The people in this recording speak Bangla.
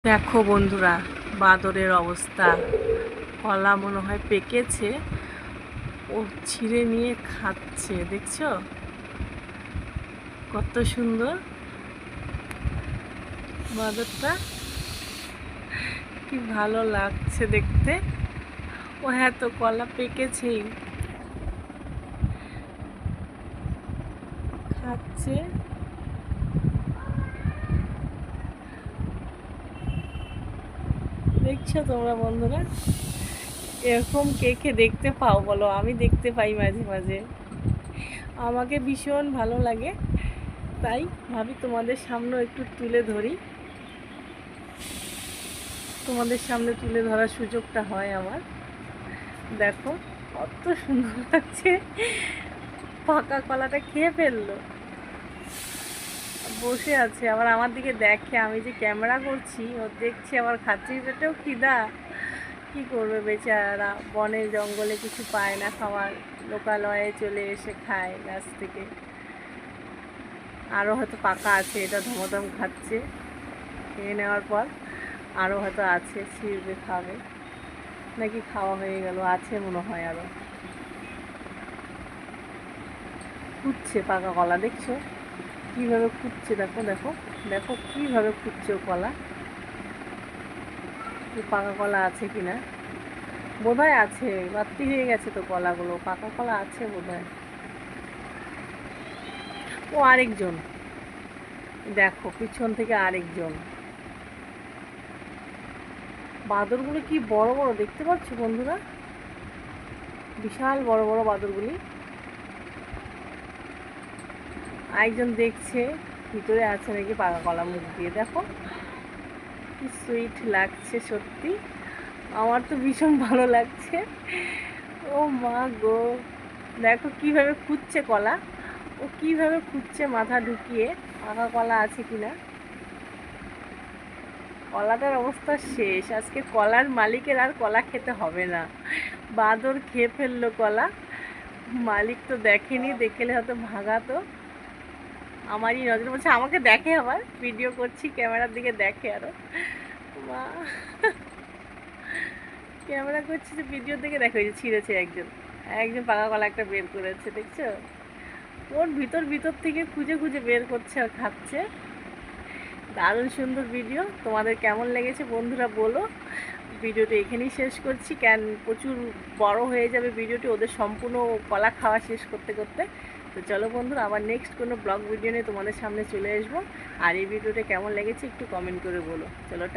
দেখো বন্ধুরা, বাদরের অবস্থা। কলা মনে হয় পেকেছে, ও ছিঁড়ে নিয়ে খাচ্ছে। দেখছো কত সুন্দর বাদরটা, কি ভালো লাগছে দেখতে। ও হ্যাঁ, তো কলা পেকেছেই, খাচ্ছে। দেখছো তোমরা বন্ধুরা, এরকম কে কে দেখতে পাও বলো? আমি দেখতে পাই মাঝে মাঝে, আমাকে ভীষণ ভালো লাগে। তাই ভাবি তোমাদের সামনেও একটু তুলে ধরি, তোমাদের সামনে তুলে ধরার সুযোগটা হয় আমার। দেখো কত সুন্দর লাগছে, পাকা কলাটা খেয়ে ফেললো, বসে আছে আবার আমার দিকে দেখে। আমি যে ক্যামেরা করছি, ও দেখছে আবার খাচ্ছে। পেটেও খিদা, কি করবে বেচারা, বনে জঙ্গলে কিছু পায় না খাবার, লোকালয়ে চলে এসে খায় গাছ থেকে। আরও হয়তো পাকা আছে, এটা ধমধম খাচ্ছে। খেয়ে নেওয়ার পর আরও হয়তো আছে, ছিঁড়বে খাবে, নাকি খাওয়া হয়ে গেল, আছে মনে হয় আরও। খুঁজছে পাকা কলা, দেখছো কীভাবে খুঁজছে? দেখো দেখো দেখো কীভাবে খুঁজছে ও কলা, পাকা কলা আছে কিনা। বোধহয় আছে, বাড়তি হয়ে গেছে তো কলাগুলো, পাকা কলা আছে বোধহয়। ও আরেকজন, দেখো পিছন থেকে আরেকজন। বাদরগুলো কি বড় বড় দেখতে পাচ্ছ বন্ধুরা, বিশাল বড় বড় বাদরগুলি। আরেকজন দেখছে ভিতরে আছে নাকি পাকা কলা, মুখ দিয়ে। দেখো কি সুইট লাগছে সত্যি, আমার তো ভীষণ ভালো লাগছে। ও মা গো, দেখো কিভাবে খুঁজছে কলা, ও কিভাবে খুঁজছে মাথা ঢুকিয়ে পাকা কলা আছে কিনা। কলাটার অবস্থা শেষ, আজকে কলার মালিকের আর কলা খেতে হবে না, বাদর খেয়ে ফেললো কলা। মালিক তো দেখেনি, দেখলে হয়তো ভাগাতো। আমারই নজর বলছে, আমাকে দেখে, আবার ভিডিও করছি ক্যামেরার দিকে দেখে আরো। মা, ক্যামেরা করছি যে ভিডিওর দিকে দেখো, যে ছিঁড়েছে একজন, একজন পাকা কলা একটা বের করেছে, দেখছো? ওর ভিতর ভিতর থেকে খুঁজে খুঁজে বের করছে আর খাচ্ছে। দারুণ সুন্দর ভিডিও। তোমাদের কেমন লেগেছে বন্ধুরা বলো। ভিডিওটি এখানেই শেষ করছি, কেন প্রচুর বড় হয়ে যাবে ভিডিওটি, ওদের সম্পূর্ণ কলা খাওয়া শেষ করতে করতে। তো চলো বন্ধুরা, আবার নেক্সট কোনো ব্লগ ভিডিও নিয়ে তোমাদের সামনে চলে আসবো। আর এই ভিডিওটা কেমন লেগেছে একটু কমেন্ট করে বলো। চলো।